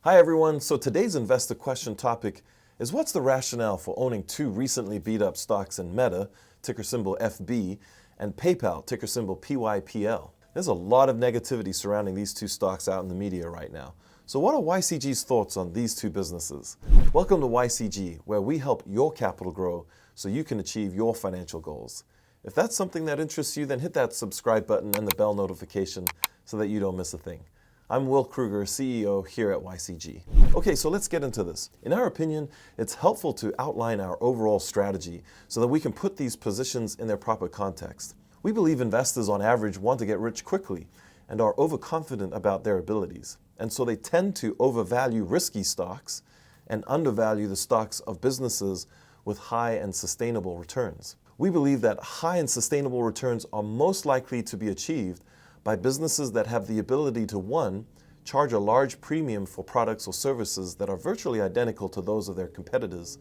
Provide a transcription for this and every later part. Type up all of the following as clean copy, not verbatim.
Hi everyone, so today's investor question topic is what's the rationale for owning two recently beat up stocks in Meta, ticker symbol FB, and PayPal, ticker symbol PYPL? There's a lot of negativity surrounding these two stocks out in the media right now. So what are YCG's thoughts on these two businesses? Welcome to YCG, where we help your capital grow so you can achieve your financial goals. If that's something that interests you, then hit that subscribe button and the bell notification so that you don't miss a thing. I'm Will Kruger, CEO here at YCG. Okay, so let's get into this. In our opinion, it's helpful to outline our overall strategy so that we can put these positions in their proper context. We believe investors on average want to get rich quickly and are overconfident about their abilities. And so they tend to overvalue risky stocks and undervalue the stocks of businesses with high and sustainable returns. We believe that high and sustainable returns are most likely to be achieved by businesses that have the ability to, one, charge a large premium for products or services that are virtually identical to those of their competitors,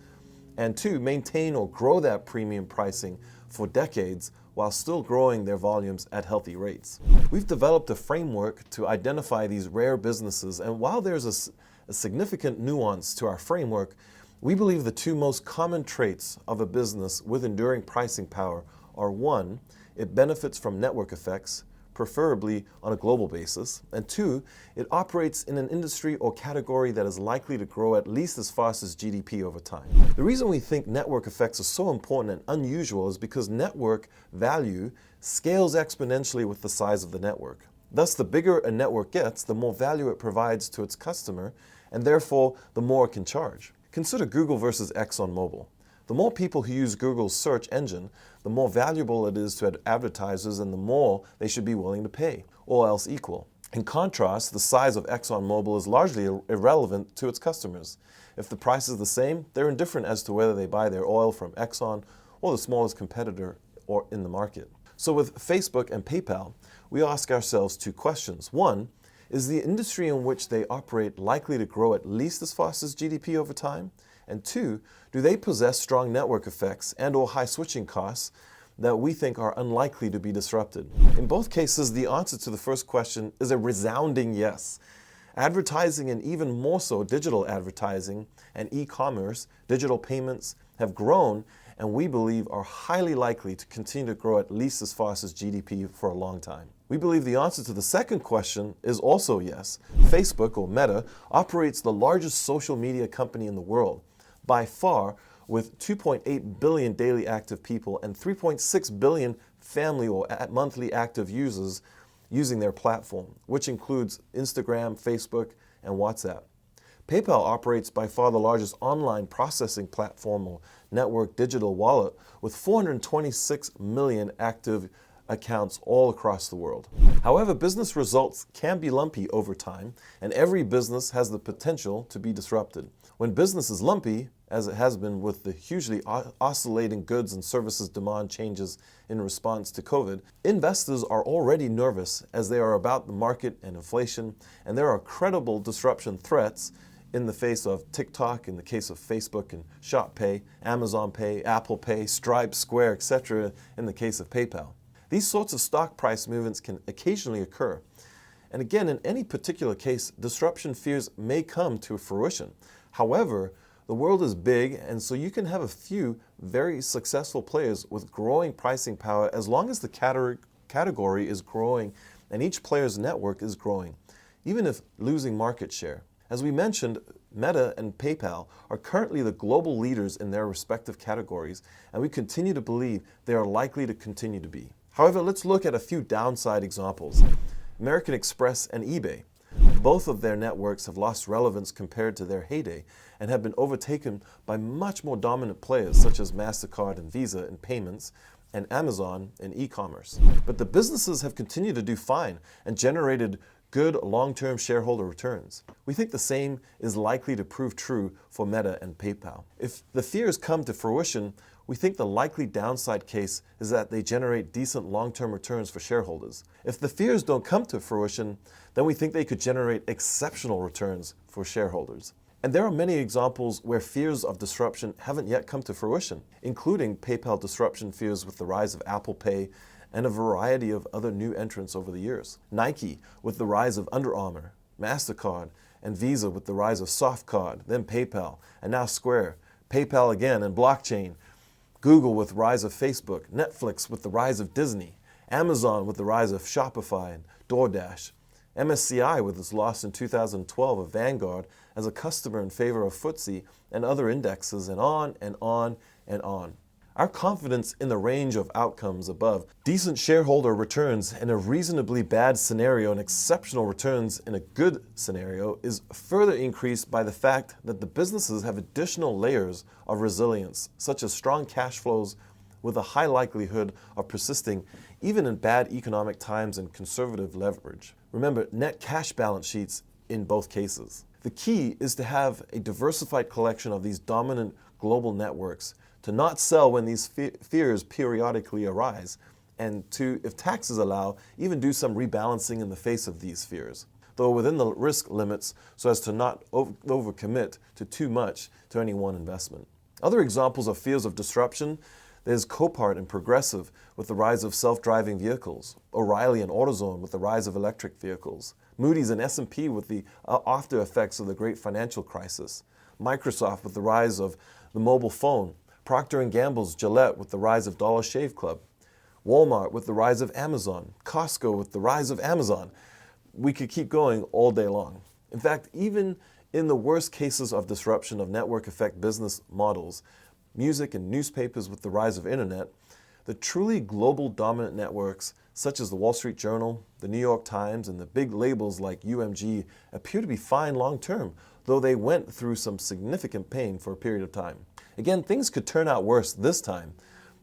and two, maintain or grow that premium pricing for decades while still growing their volumes at healthy rates. We've developed a framework to identify these rare businesses, and while there's a significant nuance to our framework, we believe the two most common traits of a business with enduring pricing power are, one, it benefits from network effects, preferably on a global basis, and two, it operates in an industry or category that is likely to grow at least as fast as GDP over time. The reason we think network effects are so important and unusual is because network value scales exponentially with the size of the network. Thus, the bigger a network gets, the more value it provides to its customer, and therefore, the more it can charge. Consider Google versus ExxonMobil. The more people who use Google's search engine, the more valuable it is to advertisers and the more they should be willing to pay, all else equal. In contrast, the size of ExxonMobil is largely irrelevant to its customers. If the price is the same, they're indifferent as to whether they buy their oil from Exxon or the smallest competitor or in the market. So with Facebook and PayPal, we ask ourselves two questions. One, is the industry in which they operate likely to grow at least as fast as GDP over time? And two, do they possess strong network effects and/or high switching costs that we think are unlikely to be disrupted? In both cases, the answer to the first question is a resounding yes. Advertising, and even more so digital advertising and e-commerce, digital payments have grown and we believe are highly likely to continue to grow at least as fast as GDP for a long time. We believe the answer to the second question is also yes. Facebook, or Meta, operates the largest social media company in the world, by far, with 2.8 billion daily active people and 3.6 billion family or monthly active users using their platform, which includes Instagram, Facebook, and WhatsApp. PayPal operates by far the largest online processing platform or network digital wallet with 426 million active accounts all across the world. However, business results can be lumpy over time, and every business has the potential to be disrupted. When business is lumpy, as it has been with the hugely oscillating goods and services demand changes in response to COVID, investors are already nervous as they are about the market and inflation, and there are credible disruption threats in the face of TikTok, in the case of Facebook and Shop Pay, Amazon Pay, Apple Pay, Stripe, Square, etc. in the case of PayPal. These sorts of stock price movements can occasionally occur. And again, in any particular case, disruption fears may come to fruition. However, the world is big, and so you can have a few very successful players with growing pricing power as long as the category is growing and each player's network is growing, even if losing market share. As we mentioned, Meta and PayPal are currently the global leaders in their respective categories, and we continue to believe they are likely to continue to be. However, let's look at a few downside examples. American Express and eBay. Both of their networks have lost relevance compared to their heyday and have been overtaken by much more dominant players such as MasterCard and Visa in payments and Amazon in e-commerce. But the businesses have continued to do fine and generated good long-term shareholder returns. We think the same is likely to prove true for Meta and PayPal. If the fears come to fruition, we think the likely downside case is that they generate decent long-term returns for shareholders. If the fears don't come to fruition, then we think they could generate exceptional returns for shareholders. And there are many examples where fears of disruption haven't yet come to fruition, including PayPal disruption fears with the rise of Apple Pay and a variety of other new entrants over the years. Nike with the rise of Under Armour, MasterCard, and Visa with the rise of SoftCard, then PayPal, and now Square, PayPal again, and blockchain, Google with the rise of Facebook, Netflix with the rise of Disney, Amazon with the rise of Shopify and DoorDash, MSCI with its loss in 2012 of Vanguard as a customer in favor of FTSE and other indexes, and on and on and on. Our confidence in the range of outcomes above, decent shareholder returns in a reasonably bad scenario and exceptional returns in a good scenario, is further increased by the fact that the businesses have additional layers of resilience, such as strong cash flows with a high likelihood of persisting even in bad economic times and conservative leverage. Remember, net cash balance sheets in both cases. The key is to have a diversified collection of these dominant global networks, to not sell when these fears periodically arise, and to, if taxes allow, even do some rebalancing in the face of these fears, though within the risk limits so as to not overcommit to too much to any one investment. Other examples of fears of disruption: there's Copart and Progressive with the rise of self-driving vehicles, O'Reilly and AutoZone with the rise of electric vehicles, Moody's and S&P with the after effects of the great financial crisis, Microsoft with the rise of the mobile phone, Procter & Gamble's Gillette with the rise of Dollar Shave Club, Walmart with the rise of Amazon, Costco with the rise of Amazon. We could keep going all day long. In fact, even in the worst cases of disruption of network effect business models, music and newspapers with the rise of internet, the truly global dominant networks such as the Wall Street Journal, the New York Times, and the big labels like UMG appear to be fine long term, though they went through some significant pain for a period of time. Again, things could turn out worse this time,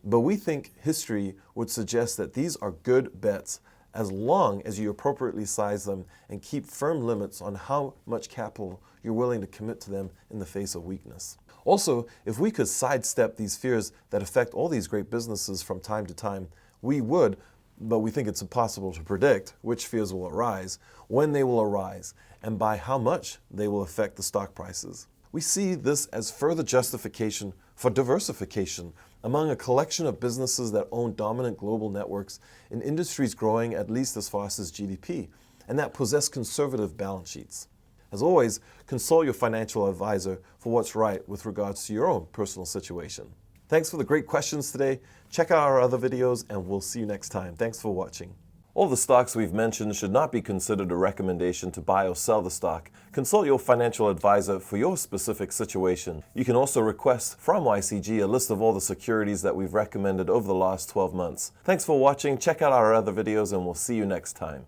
but we think history would suggest that these are good bets as long as you appropriately size them and keep firm limits on how much capital you're willing to commit to them in the face of weakness. Also, if we could sidestep these fears that affect all these great businesses from time to time, we would, but we think it's impossible to predict which fears will arise, when they will arise, and by how much they will affect the stock prices. We see this as further justification for diversification among a collection of businesses that own dominant global networks in industries growing at least as fast as GDP, and that possess conservative balance sheets. As always, consult your financial advisor for what's right with regards to your own personal situation. Thanks for the great questions today. Check out our other videos, and we'll see you next time. Thanks for watching. All the stocks we've mentioned should not be considered a recommendation to buy or sell the stock. Consult your financial advisor for your specific situation. You can also request from YCG a list of all the securities that we've recommended over the last 12 months. Thanks for watching. Check out our other videos, and we'll see you next time.